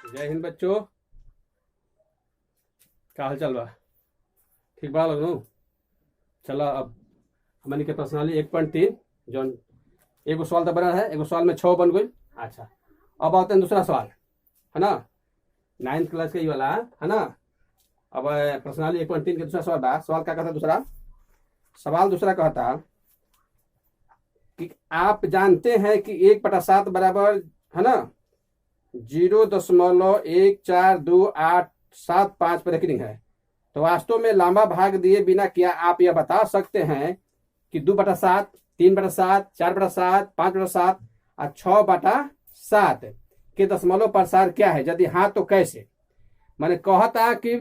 जय हिंद बच्चों। का हाल चाल बा? ठीक बा लोग नु? चलो अब हमनी के पर्सनली 1.3 जौन एगो सवाल तो बना है, एगो सवाल में 6 बन गई। अच्छा, अब आते हैं दूसरा सवाल, है ना, 9th क्लास का ये वाला, है ना। अब पर्सनली 1.3 का दूसरा सवाल बा। सवाल क्या कहता? दूसरा कहता कि आप जानते हैं कि 1/7 बराबर, है ना, 0.142875 पर रेकरिंग है। तो वास्तव में लंबा भाग दिए बिना क्या आप यह बता सकते हैं कि 2/7, 3/7, 4/7, 5/7 और 6/7 के दशमलव प्रसार क्या है? यदि हाँ तो कैसे? मैंने कहता कि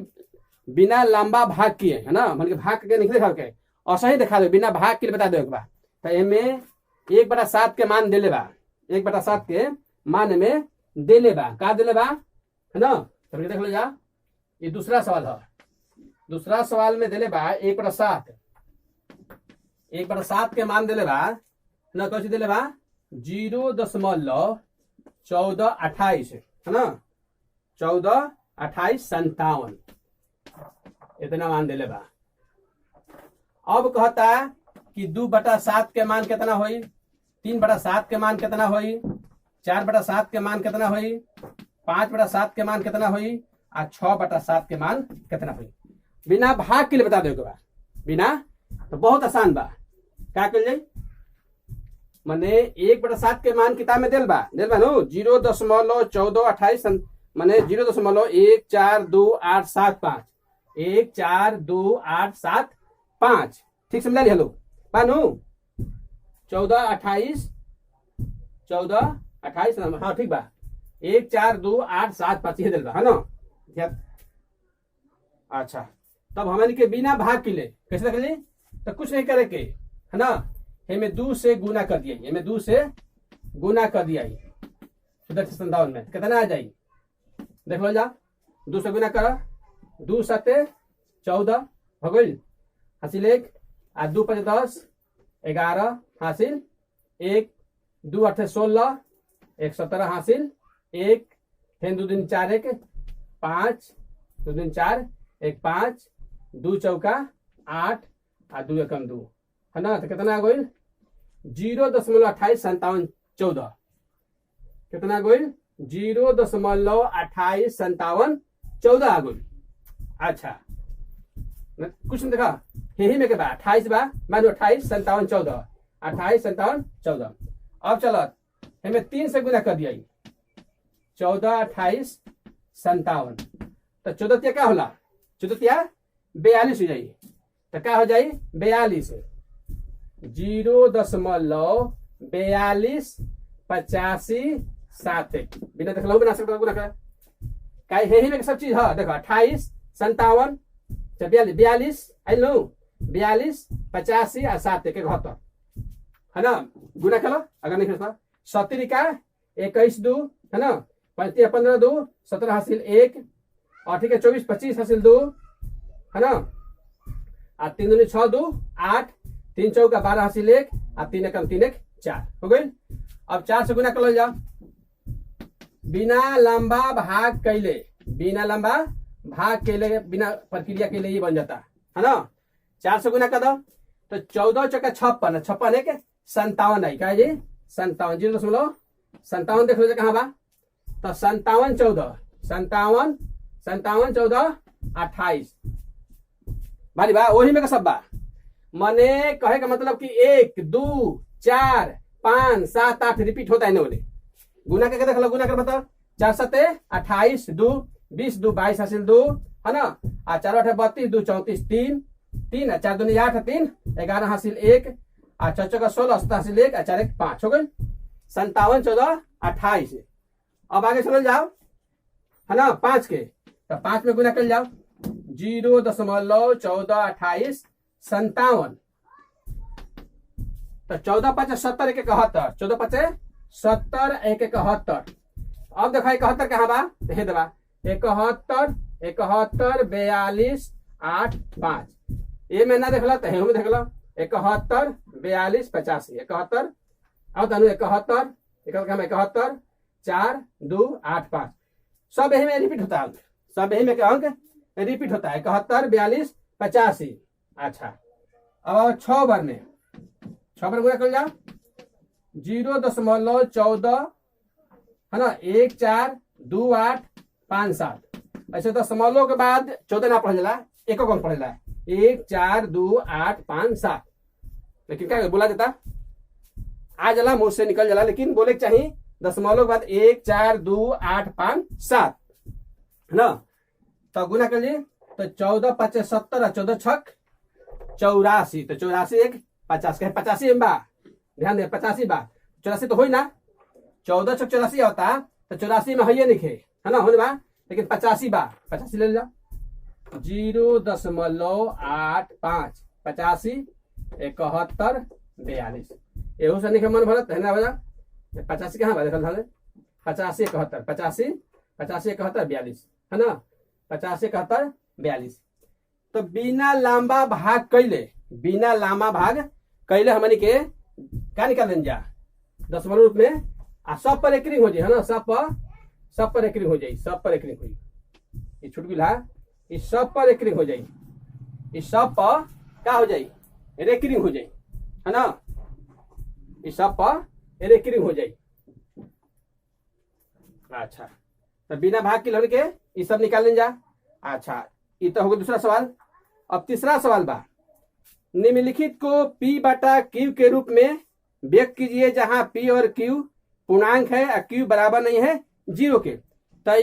बिना लंबा भाग किए, है ना, मन के भाग के नहीं देखा के असही दिखा दो, बिना भाग के लिए बता दो एक बार। तो एमे 1/7 के मान दे बा, 1/7 के मान में दे बा, का दे बा, है ना। तो देख लो जा, ये दूसरा सवाल है। दूसरा सवाल में दे बा 1/7 के मान दे बा ना, कैसे दे बा? 0.1428, है ना, 142857 इतना मान दे बा। अब कहता कि 2/7 के मान कितना होई, 3/7 के मान कितना होई, 4/7 के मान कितना होई, 5/7 के मान कितना होई और 6/7 के मान कितना होई। बिना भाग के लिए बता दो बा, बिना। तो बहुत आसान बा, क्या कर जाए, माने 1/7 के मान किताब में दिल बा नो, 0.1428 माने 0.142875, 142875, ठीक समझा ली? हेलो पानू, 1428, हाँ ठीक बा, 142875 दिल बा, है ना। अच्छा, तब हमन के बिना भाग के लिए कैसे रख ली? तो कुछ नहीं करे के, है ना, हमें 2 से गुना कर दिया, हमें 2 से गुना कर दिया। 57 में कितना आ जाए? देख लो जा, 2 से गुना कर, 2 7 14 हो गई हासिल 1, और 2 5 10 11 हासिल 1, 2 8 16 1 17 हासिल 1, फिर 2 दिन 4 1 5, 2 दिन 4 1 5, 2 चौका 8 और 2 एकम 2, है ना। तो कितना गई? 0.285714, कितना गई? 0.285714 आ गई। अच्छा, कुछ नहीं देखा, यही में के बा 28 बा, मान 28 57 14, 28 57 14। अब चलो हमें 3 से गुना कर दिया, 14 28 57, तो 14 क्या होला? 14 42 हो जाइए। तो क्या हो जाए? 42, 0.4285 बिना देख लो बना सकते गुना कर, का यही में सब चीज है। देखो 28 57 42 आई लो, 42 85 और 7 के 72, है ना। गुना करो अगर नहीं करता। 70 का 21 2, है ना, 35 15 2 17 हासिल 1, और ठीक है 24 25 हासिल 2, है ना, और 3 दूनी 6 2 8, 3 चौका 12 हासिल 1, और 3 एकम 3 1 4 हो गई। अब 4 से गुना कर जाओ, बिना लंबा भाग कैले, बिना लंबा भाग के लिए, बिना प्रक्रिया के लिए ये बन जाता, है ना। 4 से गुना कर दो, तो 14 चौका 56, 56 है के 57 आई, क्या जी? 57, 0.57 देख लो कहाँ बा। तो 57 14 57 57 14 28 भारी बा, वही में का सब बा। मने कहे का मतलब कि 1 2 4 5 7 8 रिपीट होता है ना। बोले गुना करके देख लो, गुना कर बताओ। 4 7 28 2 20 2 22 हासिल 2, है ना, और 4 8 32 2 34 3 3, 4 2 8 3 11 हासिल 1, और 4 चौका 16 17 हासिल 1, और 4 1 5 हो गई। 57 14 28। अब आगे चलो जाओ, है ना, 5 के, तो 5 में गुना कर जाओ, 0.142857, तो 14 5 70 1 71, 14 5 70 1 71। अब देखो 71 कहाँ बा? हे दबा 71 41 42 8 5, ये में ना देख लो तो में देख लो 71 42 85 71, अब तनु 71 71 4 2 8 5, सब यही में रिपीट होता है, सब यही में अंक रिपीट होता है, 71, 42, 85। अच्छा अब 6 बार में, 6 बार गुणा कर जाओ, 0.14 है ना, 1 4 2 8 5 7। ऐसे दशमलव के बाद 14 ना पढ़ जाला, एक अंक पढ़ेला, 1 4 2 8 5 7। लेकिन क्या बोला जाता, आ जाला मुंह से निकल जाला, लेकिन बोले के चाहिए दशमलव के बाद 1 4 2 8 5 7 है ना। तो गुना कर लिए तो 14 5 70 और 14 छक 84। तो 84 1 50 कहे 85 बा, ध्यान दे 85 बा, 84 तो हो ना, 14 छक 84 होता, तो 84 में है लिखे है ना, होने बा, लेकिन 85 बा, 85 ले जा, 0.85 85 71 42। एहू से निके मन भरत है ना बजा, 85 कहाँ बा देखल था, 85 71 85 85 71 42 है ना, 85 71 42। तो बिना लंबा भाग कैले, बिना लंबा भाग कैले हमनी के क्या निकाल जा दशमलव रूप में, आ सब पर एकरिंग हो जाए है ना, सब पर एकरिंग हो जाए, सब पर एकरिंग हो जाए, ये छूट गया, इस सब पर एकरिंग हो जाए, इस सब पर क्या हो जाए, रेकरिंग हो जाए है ना, इस सब पर रेकरिंग हो जाए। अच्छा तो बिना भाग के लड़ के ये सब निकाल जा। अच्छा ये तो हो गया दूसरा सवाल। अब तीसरा सवाल बा, निम्नलिखित को P बटा Q के रूप में व्यक्त कीजिए जहां P और Q पूर्णांक है और Q बराबर नहीं है 0 के। तो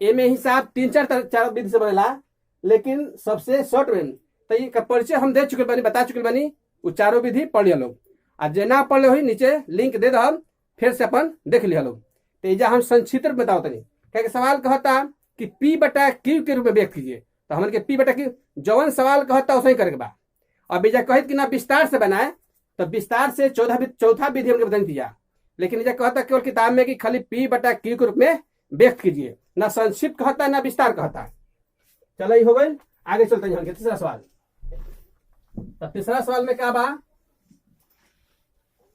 ये में हिसाब 3-4 विधि से बनेला, लेकिन सबसे शॉर्ट में तो ये परिचय हम दे चुके बनी, बता चुके बनी, वो चारों विधि पढ़ लिया लोग, आ जे ना पढ़ हुई नीचे लिंक दे दो, फिर से अपन देख लिया लोग। तो ये हम संक्षिप्त बताओ तनी, क्या सवाल कहता कि P बटा Q के रूप में व्यक्त कीजिए, तो हमन के P बटा Q जवन सवाल कहता वैसे ही करे बा। अब बीजा कहित कि ना विस्तार से बनाए, तो विस्तार से चौथा विधि हमके बता दिया, लेकिन ये कहता केवल किताब में कि खाली P बटा Q के रूप में व्यक्त कीजिए, ना संक्षिप्त कहता ना विस्तार कहता। चलो ये हो गई, आगे चलते हैं तीसरा सवाल। तो तीसरा सवाल में क्या बा,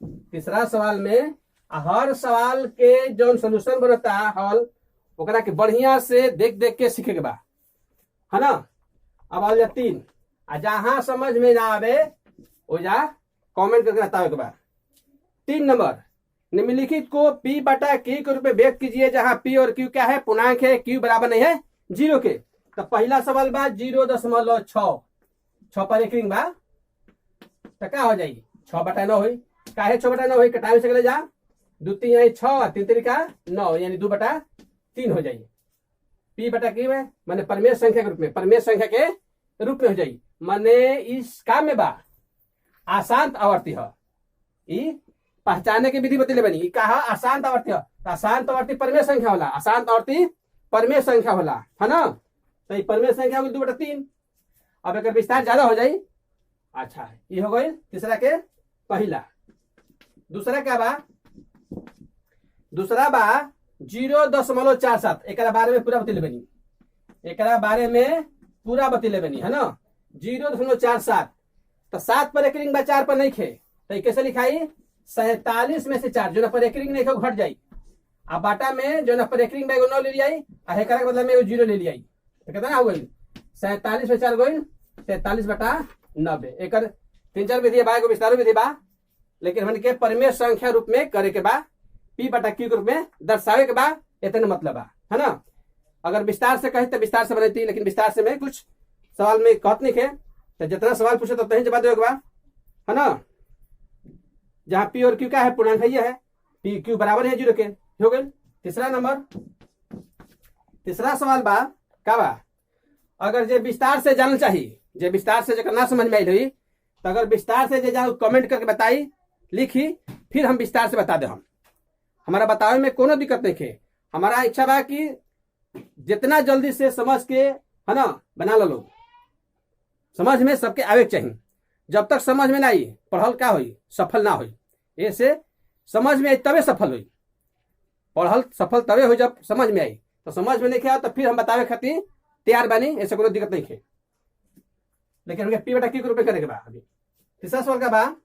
तीसरा सवाल में हर सवाल के जो सोल्यूशन बनता हल ओकरा के बढ़िया से देख देख के सीखे के बा है ना। अब आ 3, जहां समझ में ना आवे वो जा कमेंट करके बतावे के बा। 3 नंबर, निम्नलिखित को P बटा Q के रूप में व्यक्त कीजिए जहां P और Q क्या है, पूर्णांक है, Q बराबर नहीं है 0 के। तो पहला सवाल बा 0.6 पर एक रिंग बा, तो क्या हो जाएगी 6 बटा 9 हुई, का है 6 बटा 9 हुई, कटावे से चले जा, 2 3 यानी 6 3 तरीका 9 यानी 2 बटा 3 हो जाएगी। P बटा Q है माने परमेय संख्या के रूप में, परमेय संख्या के रूप में हो जाएगी, माने इस काम में बा आशांत आवर्ती है, पहचाने की विधि बतले बनी, कहा अशांत आवर्ती है, अशांत आवर्ती परमेय संख्या होला, अशांत आवर्ती परमेय संख्या होला है ना। तो ये परमेय संख्या होगी 2 बटा 3। अब अगर विस्तार ज्यादा हो जाए, अच्छा ये हो गई तीसरा के पहला। दूसरा क्या बा, दूसरा बा 0.47, एक बारे में पूरा बतले बनी, एक बारे में पूरा बतले बनी है ना, 0.47। तो 7 पर एक रिंग बा, 4 पर नहीं खे, तो कैसे लिखाई 47 में से 4 जो ना पर एक रिंग नहीं घट जाई, अब बाटा में जो ना पर एक रिंग बा 9 ले लिया, के बदला में 0 ले लिया, तो कितना हो गई 47 में 4 गई 43 बटा 90। एक 3-4 विधि बा, विस्तार विधि बा, लेकिन हमन के परमेय संख्या रूप में करे के बा, P बटा Q के रूप में दर्शावे के बा, इतना मतलब बा है ना। अगर विस्तार से कहे तो विस्तार से बनती, लेकिन विस्तार से में कुछ सवाल में कहत नहीं है, तो जितना सवाल पूछे तो तही जवाब देगा है ना। जहां P और Q क्या है, पूर्णांक है, P Q बराबर है 0 के, हो गए तीसरा नंबर। तीसरा सवाल बा का बा, अगर जे विस्तार से जानना चाहिए, जे विस्तार से जब ना समझ में आई हुई, तो अगर विस्तार से जे जान कमेंट करके बताई लिखी, फिर हम विस्तार से बता दे, हम हमारा बतावे में कोनो दिक्कत नहीं है। हमारा इच्छा बा कि जितना जल्दी से समझ के है ना बना लो लोग, समझ में सबके आवे चाहिए। जब तक समझ में ना आई पढ़ल क्या हुई, सफल ना हुई, ऐसे समझ में आई तबे सफल हुई, पढ़ल सफल तबे हुई जब समझ में आई। तो समझ में नहीं आया तो फिर हम बतावे खातिर तैयार बानी, ऐसे कोनो दिक्कत नहीं है। लेकिन हमके P बटा Q के रूप में करेंगे बा। अभी तीसरा सवाल का बा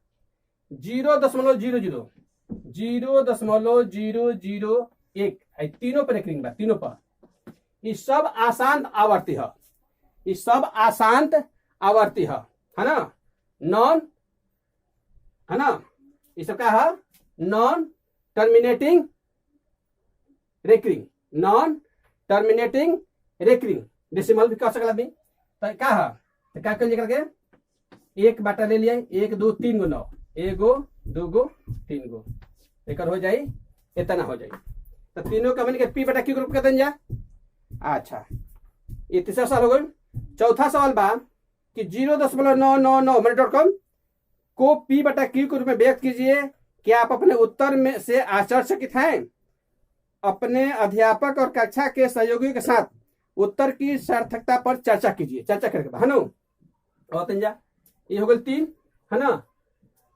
0.00 0.00 एक तीनों पर एक रिंग बा, तीनों पर। ये सब अशांत आवर्ती है, ये सब अशांत आवर्ती है ना, नॉन, है ना, ये सब क्या है, non terminating recurring, non terminating recurring, decimal भी कह सकला आदमी। तो क्या है, तो क्या करिए करके एक बाटा ले लिया, 1 2 3 गो 9, 1 गो 2 गो 3 गो, एक हो जाए इतना हो जाए। तो तीनों का मैंने पी बटा क्यू ग्रुप कर दें जा। अच्छा, ये तीसरा सवाल हो गई। चौथा सवाल बा कि 0.999 को पी बटा क्यू के रूप में व्यक्त कीजिए। क्या आप अपने उत्तर में से आश्चर्यचकित हैं? अपने अध्यापक और कक्षा के सहयोगियों के साथ उत्तर की सार्थकता पर चर्चा कीजिए। चर्चा करके बा, है ना, और जा ये हो गई 3, है ना,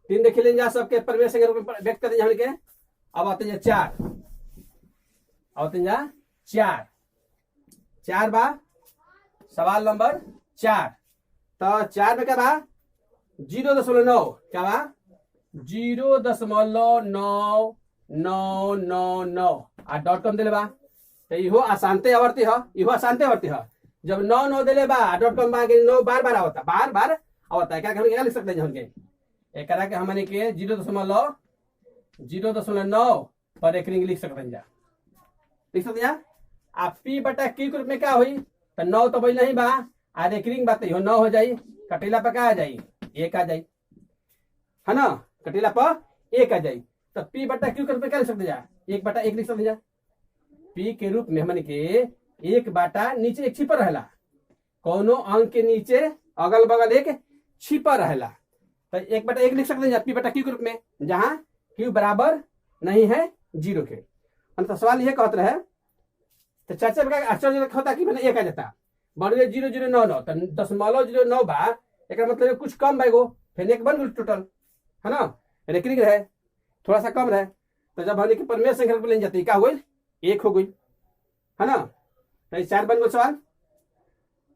3 देख लेंगे सबके परमेश के रूप में व्यक्त कर देंगे के। अब आते हैं 4, आते हैं 4 बा सवाल नंबर 4। तो 4 में क्या बा, 0.9 क्या बा, 0.9999 डॉट कॉम दिले बा। तो इहो अशांति आवर्ती है, इहो अशांति आवर्ती है। जब 9 दिले बा डॉट कॉम बा, 9 बार बार आवता, बार बार आवता है। क्या हम लिख सकते हैं हमके एक के हमने के 0.9 पर एक रिंग लिख सकते हैं, लिख सकते हैं। आप पी बटा क्यू के रूप में क्या हुई, तो 9 तो भाई नहीं बा, आधे एक रिंग बात 9 हो जाई, कटेला पर क्या आ जाई, 1 आ जाई, है ना, कटेला पर 1 आ जाई। तो पी बटा क्यू के रूप में क्या लिख सकते हैं, 1 बटा 1 लिख सकते हैं। पी के रूप में हमने के 1 बाटा नीचे एक छिपा रहेला, कोनो अंक के नीचे अगल बगल एक छिपा रहेला। तो 1 बटा 1 लिख सकते हैं पी बटा क्यू के रूप में, जहां क्यू बराबर नहीं है 0 के। तो सवाल यह कहते रहे, तो चर्चा में आश्चर्य होता कि मैंने 1 आ जाता, बन गए 0.099, तो 0.09 बा, एक मतलब कुछ कम बा, एगो फिर 1 बन गई टोटल, है ना, रेकरिंग रहे, थोड़ा सा कम रहे। तो जब हमने परमेय संख्या को ले जाती क्या हो गई, 1 हो गई, है ना। तो 4 बन गए सवाल।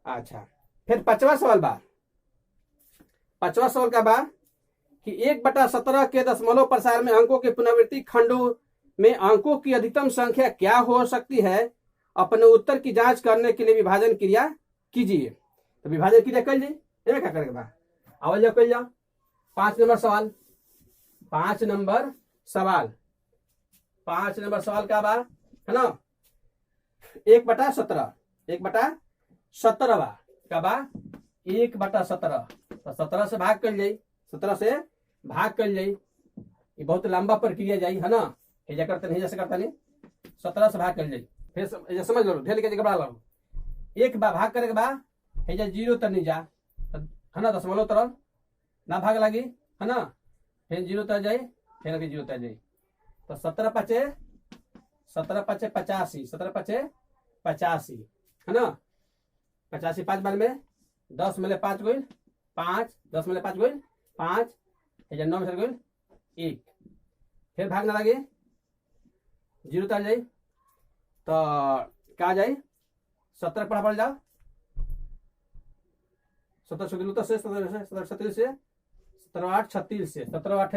अच्छा, फिर 5वां सवाल बा, 5वां सवाल का बा कि 1/17 के दशमलव प्रसार में अंकों के पुनरावृत्ति खंडों में अंकों की अधिकतम संख्या क्या हो सकती है? अपने उत्तर की जांच करने के लिए विभाजन क्रिया कीजिए। तो विभाजन क्रिया कर ली, क्या करेंगे बा, आवल जाओ कर जाओ। 5 नंबर सवाल, 5 नंबर सवाल, 5 नंबर सवाल का बा, है ना, 1/17, 1/17 बा का बा 1/17। तो 17 से भाग कर जाई, 17 से भाग कर जाई, ये बहुत लंबा प्रक्रिया जाई, है ना, हेजा करते नहीं, जैसे करता नहीं, 17 से भाग कर जाई। फिर समझ लो, ढेर के घबरा लो, 1 भाग करे के बा, हेजा 0 तर नहीं जा, है ना, दशमलव तरफ ना भाग लगी, है ना, फिर 0 तर जाई, फिर 0 तर जाई। तो 17 5 85, 17 5 85, है ना, 85 5 बार में 10 में 5 गोल 5, 10 में 5 गोल 5, 9 में गोल 1, फिर भाग ना लगे, 0 तर जाई। तो क्या जाए, 17 पढ़ा पड़ जाओ, 17 से 17 से 37 से 17 8 36 से 17 8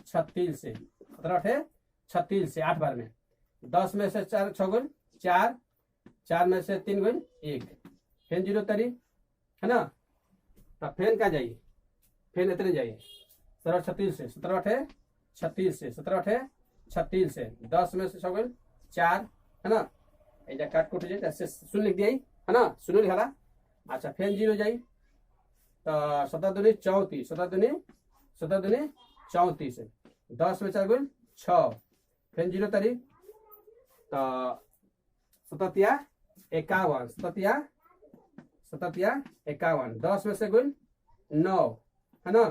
36 से 17 8 36 से 8 बार में 10 में से 4 6 गुण 4, 4 में से 3 गुण 1, फिर 0 तरी, है ना। तो फिर क्या जाइए, फिर इतने जाइए 17 36 से 17 8 36 से 17 8 36 से 10 में से 6 गुण 4, है ना, ऐसा काट कुट जाए, ऐसे सुन लिख दिया, है ना, सुनो लिखा। अच्छा, फिर 0 जाई, तो 17 दूनी 34, 17 दूनी 34, 10 में 4 गुण 6, फिर 0 तरी, तो 7 51, 7 51, 10 में से गुण 9, है ना,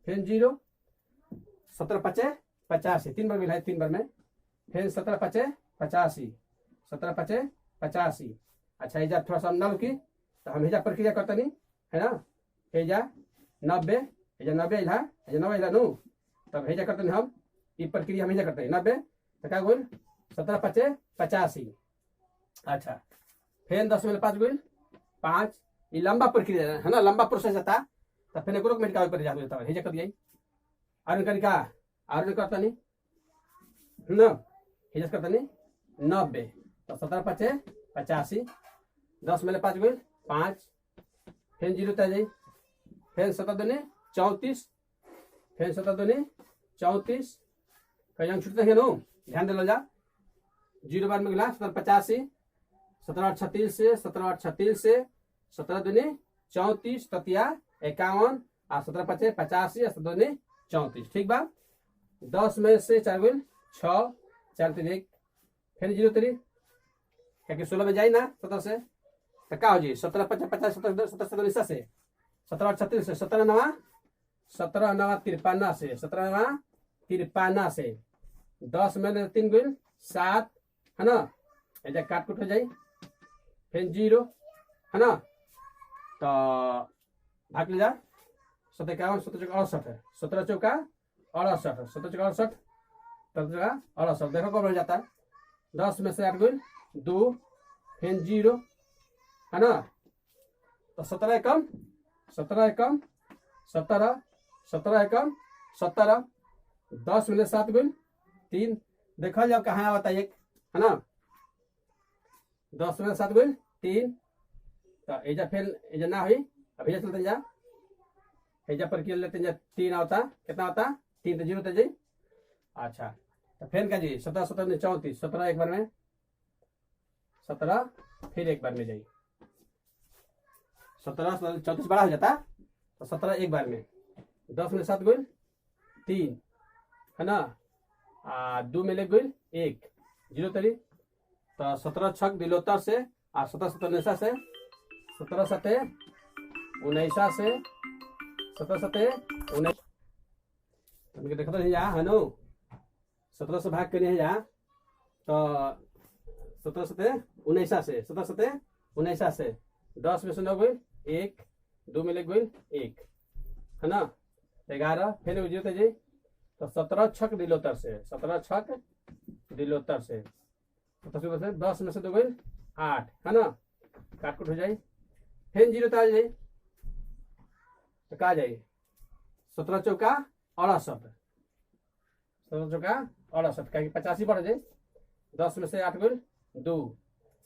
फिर 0, 17 5 85, 3 बार मिला है, 3 बार में, फिर 17 5 85, 17 5 85। अच्छा, हेजा थोड़ा सा ना रुकी, तो हम हेजा प्रक्रिया करता नहीं, है ना, हेजा 90, हेजा 90 इला, हेजा 90 इला नू, तब हेजा करते नहीं हम, ये प्रक्रिया हम हेजा करते हैं 90, तो क्या गुण 17 5 85। अच्छा, फिर 10 में 5 गुण 5, ये लंबा प्रक्रिया है ना, लंबा प्रोसेस था। तो फिर एक मिनट का पर जाता है, हेजा कर दिया, और करी का और करता नहीं ना, हेजा करता नहीं, 90। तो 17 पचे 85, 10 में 5 गुण 5, फिर 0 तय जाई, फिर 7 दूनी 34, फिर 7 दूनी 34, कहीं अंक छूटते हैं नो, ध्यान दे लो जा। 0 बार में गिला 17 85, 17 8 36 से 17 8 36 से 17 दूनी 34 ततिया 51 और 17 पचे 85 और 17 दूनी 34। ठीक बा। 10 में से 4 गुण 6, 4 3 1, फिर 0 3, क्या 16 में जाए ना 17 से, तो क्या हो जी 17 50 50 17 17 17 से 17 8 36 से 17 9 53 से 17 9 53 से 10 में 3 गुण 7 है ना, ऐसा काट कुट हो जाए, फिर 0 है ना, तो भाग ले जा 7 51 17 68 है, 17 चौका 68, 17 चौका 68, 17 चौका 68, देखो कब हो जाता है। 10 में से 8 गुण 2, फिर 0 है ना, तो 17 एकम 17 एकम 17, 17 एकम 17, 10 में 7 गुण 3, देखा जाओ कहाँ आता है 1 है ना, 10 में 7 गुण 3, तो एजा फिर एजा ना हुई, अभी चलते जा एजा पर किया लेते हैं 3 आता, कितना आता 3 तो 0 तो जी। अच्छा तो फिर क्या जी 17 17 34, 17 एक बार में 17, फिर एक बार में जाइए 17 34 बड़ा हो जाता, तो 17 एक बार में 10 में 7 गुण 3 है ना, 2 में ले गुण 1 0 तरी, तो 17 छक दिलोतर से 17 17 से 17 7 19 से 17 7 19 देखो तो यहाँ है नो, 17 से भाग करिए यहाँ, तो 17 7 19 से 17 7 19 से 10 में से 9 गुण 1, 2 में ले गुण 1 है ना, 11 फिर 0 जी, तो 17 छक दिलोतर से 17 छक दिलोतर से 10 में से 2 गुण 8 है ना, काट कुट हो जाए, फिर 0 तो आ जाए, तो कहा जाए 17 चौका 68, 17 चौका 68 कहीं 85 बढ़ जाए, 10 में से 8 गुण 2,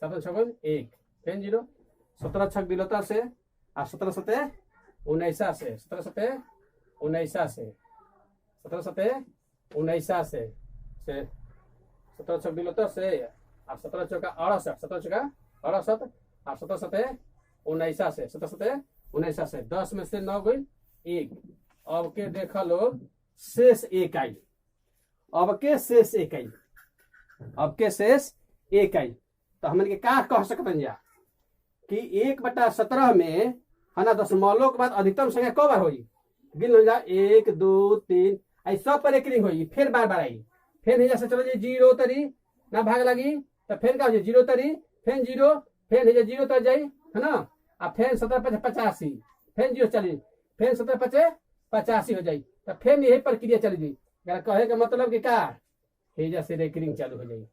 7 6 गुण 1, फिर 0, 17 छक दिलोतर से 17 7 19 से 17 7 19 से 17 7 19 से 17 छक दिलोतर से 17 चौका 68, 17 चौका 68 और 17 7 19 से 17 7 19 से 10 में से 9 गुण 1, अब के देखा लोग शेष 1 आई, अब के शेष 1 आई, अब के शेष 1 आई, तो हमने के क्या कह सकते हैं कि 1/17 में है ना दशमलव के बाद अधिकतम संख्या कब बार होगी, गिन लो जा 1 2 3 आई सब पर एक रिंग होगी, फिर बार बार आई, फिर नहीं जैसे चलो जी 0 तरी ना भाग लगी, तो फिर क्या हो 0 तरी, फिर 0, फिर नहीं 0 तर जाई है ना, अब फिर 17 5 85, फिर 0 चली, फिर 17 5 85 हो जाई, तो फिर यही प्रक्रिया चली गई, कहे का मतलब कि क्या हेजा से रेकरिंग चालू हो जाई,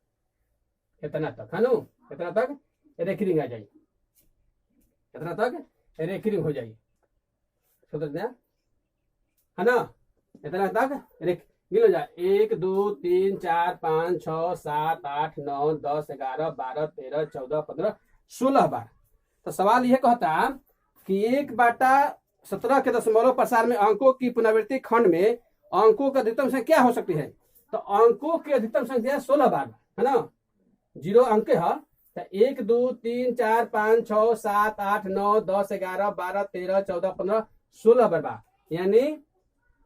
इतना तक है नो, इतना तक रेकरिंग आ जाई, इतना तक रेकरिंग हो जाई, समझ है ना, इतना तक गिनो जा 1 2 3 4 5 6 7 8 9 10 11 12 13 14 15 16 बार। तो सवाल यह कहता कि 1/17 के दशमलव प्रसार में अंकों की पुनरावृत्ति खंड में अंकों की अधिकतम संख्या क्या हो सकती है, तो अंकों की अधिकतम संख्या 16 बार है ना, 0 अंक है, तो 1 2 3 4 5 6 7 8 9 10 11 12 13 14 15 16 बार, यानी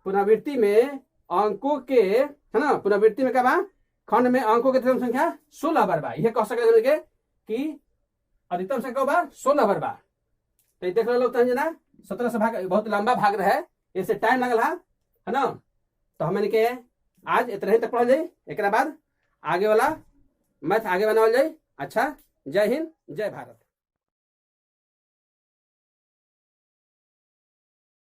पुनरावृत्ति में अंकों के है ना, पुनरावृत्ति में क्या खंड में अंकों की अधिकतम संख्या 16 बार, यह कह सकते कि अधिकतम संख्या बार 16 बार, तो देख लो तो ना 17 से भाग बहुत लंबा भाग रहा है, इससे टाइम लगल है ना, तो हमने के आज इतना ही तक पढ़ जाए, एक बाद आगे वाला मैथ आगे बनावल जाए। अच्छा, जय हिंद जय भारत।